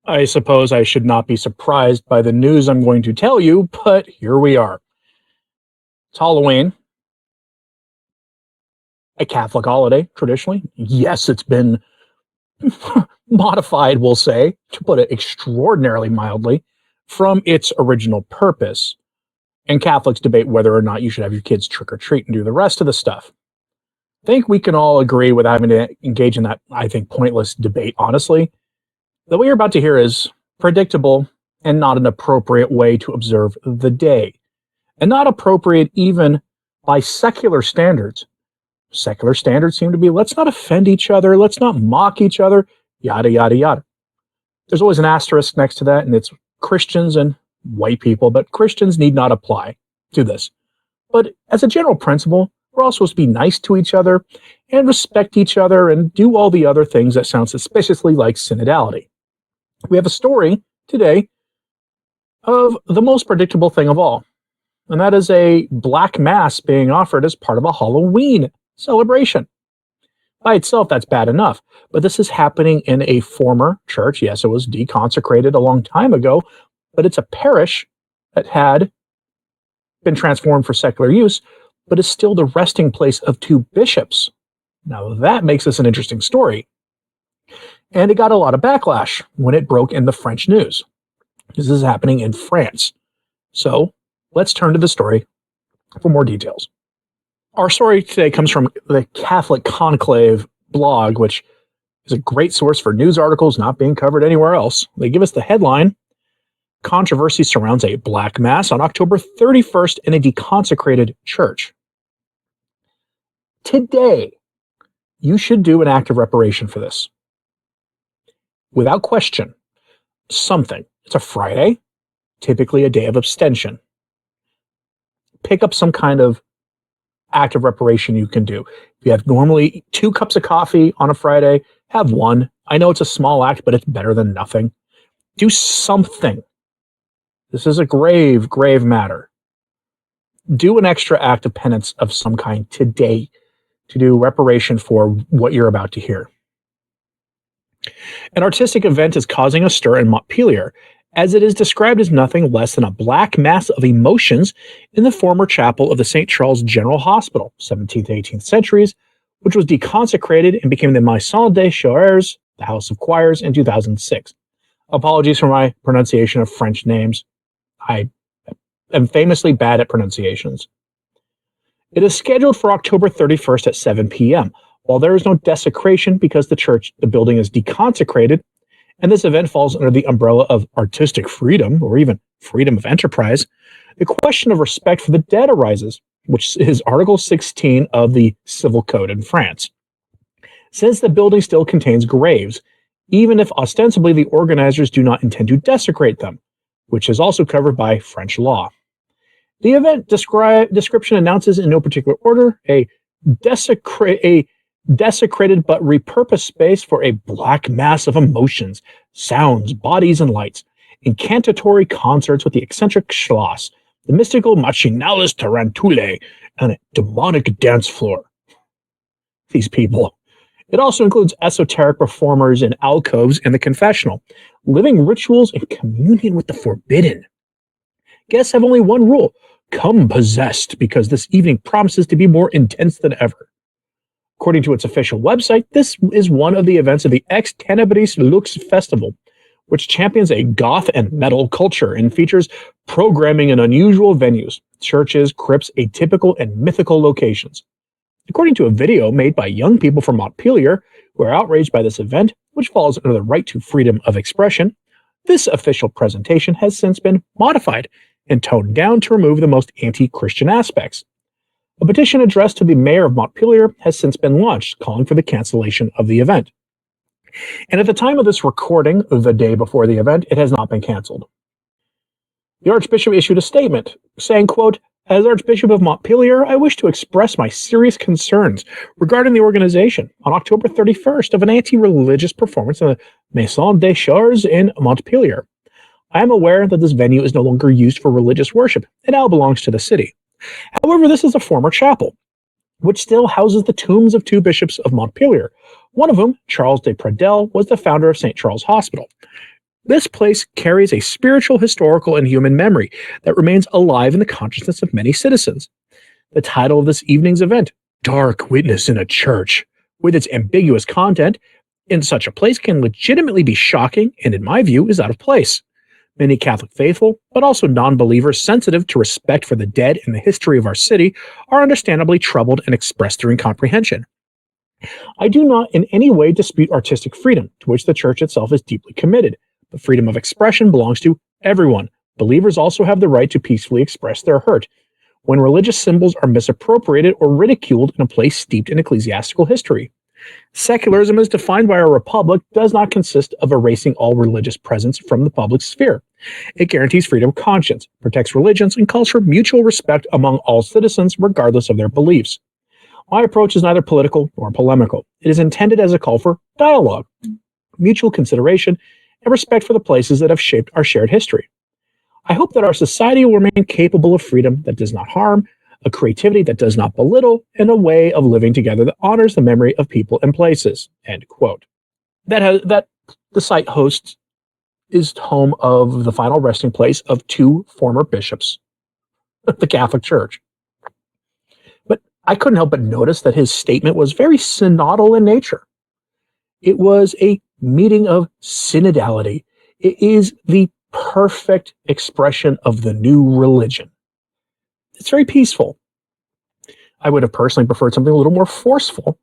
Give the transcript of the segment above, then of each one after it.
I suppose I should not be surprised by the news I'm going to tell you, but here we are. It's Halloween, a Catholic holiday, traditionally. Yes, it's been modified, we'll say, to put it extraordinarily mildly, from its original purpose. And Catholics debate whether or not you should have your kids trick or treat and do the rest of the stuff. I think we can all agree without having to engage in that, I think, pointless debate, honestly. That what you're about to hear is predictable and not an appropriate way to observe the day, and not appropriate even by secular standards. Secular standards seem to be, let's not offend each other, let's not mock each other, yada, yada, yada. There's always an asterisk next to that, and it's Christians and white people, but Christians need not apply to this. But as a general principle, we're all supposed to be nice to each other and respect each other and do all the other things that sound suspiciously like synodality. We have a story today of the most predictable thing of all, and that is a black mass being offered as part of a Halloween celebration. By itself, that's bad enough, but this is happening in a former church. Yes, it was deconsecrated a long time ago, but it's a parish that had been transformed for secular use, but is still the resting place of two bishops. Now, that makes this an interesting story. And it got a lot of backlash when it broke in the French news. This is happening in France. So let's turn to the story for more details. Our story today comes from the Catholic Conclave blog, which is a great source for news articles not being covered anywhere else. They give us the headline: Controversy surrounds a black mass on October 31st in a deconsecrated church. Today, you should do an act of reparation for this. Without question, something. It's a Friday, typically a day of abstention. Pick up some kind of act of reparation you can do. If you have normally 2 cups of coffee on a Friday, have 1. I know it's a small act, but it's better than nothing. Do something. This is a grave, grave matter. Do an extra act of penance of some kind today to do reparation for what you're about to hear. An artistic event is causing a stir in Montpellier, as it is described as nothing less than a black mass of emotions in the former chapel of the St. Charles General Hospital, 17th and 18th centuries, which was deconsecrated and became the Maison des Chœurs, the House of Choirs, in 2006. Apologies for my pronunciation of French names. I am famously bad at pronunciations. It is scheduled for October 31st at 7 p.m., while there is no desecration because the building is deconsecrated, and this event falls under the umbrella of artistic freedom, or even freedom of enterprise, the question of respect for the dead arises, which is Article 16 of the Civil Code in France. Since the building still contains graves, even if ostensibly the organizers do not intend to desecrate them, which is also covered by French law. The event description announces in no particular order a desecrated but repurposed space for a black mass of emotions, sounds, bodies, and lights, incantatory concerts with the eccentric Schloss, the mystical machinalis tarantulae, and a demonic dance floor. These people. It also includes esoteric performers in alcoves in the confessional, living rituals in communion with the forbidden. Guests have only one rule: come possessed, because this evening promises to be more intense than ever. According to its official website, this is one of the events of the Ex Tenebris Lux Festival, which champions a goth and metal culture and features programming in unusual venues, churches, crypts, atypical and mythical locations. According to a video made by young people from Montpellier who are outraged by this event, which falls under the right to freedom of expression, this official presentation has since been modified and toned down to remove the most anti-Christian aspects. A petition addressed to the mayor of Montpellier has since been launched, calling for the cancellation of the event. And at the time of this recording, the day before the event, it has not been canceled. The Archbishop issued a statement saying, quote, "As Archbishop of Montpellier, I wish to express my serious concerns regarding the organization on October 31st of an anti-religious performance in the Maison des Chœurs in Montpellier. I am aware that this venue is no longer used for religious worship. It now belongs to the city. However, this is a former chapel, which still houses the tombs of 2 bishops of Montpellier, one of whom, Charles de Pradel, was the founder of St. Charles Hospital. This place carries a spiritual, historical, and human memory that remains alive in the consciousness of many citizens. The title of this evening's event, Dark Witness in a Church, with its ambiguous content in such a place can legitimately be shocking and, in my view, is out of place. Many Catholic faithful, but also non-believers sensitive to respect for the dead and the history of our city, are understandably troubled and express their incomprehension. I do not in any way dispute artistic freedom, to which the Church itself is deeply committed, but freedom of expression belongs to everyone. Believers also have the right to peacefully express their hurt when religious symbols are misappropriated or ridiculed in a place steeped in ecclesiastical history. Secularism, as defined by our republic, does not consist of erasing all religious presence from the public sphere. It guarantees freedom of conscience, protects religions, and calls for mutual respect among all citizens, regardless of their beliefs. My approach is neither political nor polemical. It is intended as a call for dialogue, mutual consideration, and respect for the places that have shaped our shared history. I hope that our society will remain capable of freedom that does not harm, a creativity that does not belittle, and a way of living together that honors the memory of people and places." End quote. That the site hosts is home of the final resting place of two former bishops of the Catholic Church. But I couldn't help but notice that his statement was very synodal in nature. It was a meeting of synodality. It is the perfect expression of the new religion. It's very peaceful. I would have personally preferred something a little more forceful,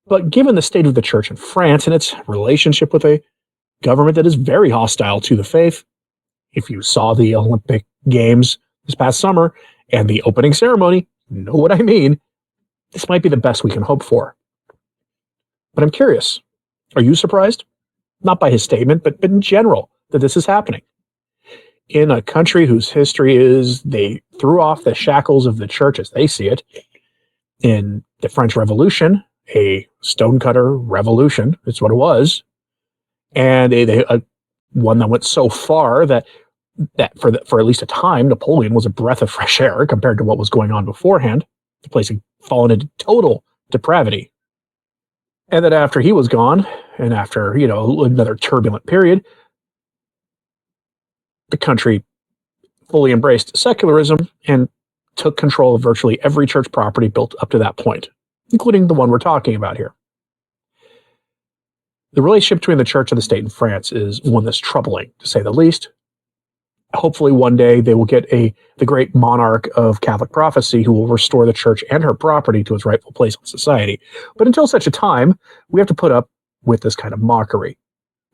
but given the state of the church in France and its relationship with a government that is very hostile to the faith, if you saw the Olympic Games this past summer and the opening ceremony, you know what I mean, this might be the best we can hope for. But I'm curious, are you surprised? Not by his statement, but in general, that this is happening. In a country whose history is they threw off the shackles of the church as they see it in the French Revolution, a stonecutter revolution, it's what it was, and one that went so far that for at least a time, Napoleon was a breath of fresh air compared to what was going on beforehand. The place had fallen into total depravity. And that after he was gone, and after, another turbulent period, the country fully embraced secularism and took control of virtually every church property built up to that point, including the one we're talking about here. The relationship between the church and the state in France is one that's troubling, to say the least. Hopefully one day they will get the great monarch of Catholic prophecy who will restore the church and her property to its rightful place in society. But until such a time, we have to put up with this kind of mockery.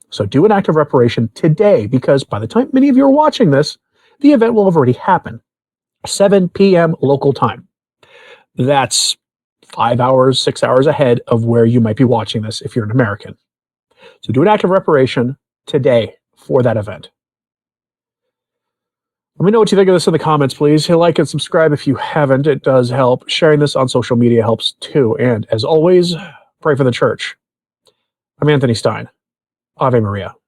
So do an act of reparation today, because by the time many of you are watching this, the event will have already happened. 7 p.m. local time. That's 5 hours, 6 hours ahead of where you might be watching this if you're an American. So do an act of reparation today for that event. Let me know what you think of this in the comments, please. Hit like and subscribe if you haven't. It does help. Sharing this on social media helps too. And as always, pray for the church. I'm Anthony Stine. Ave Maria.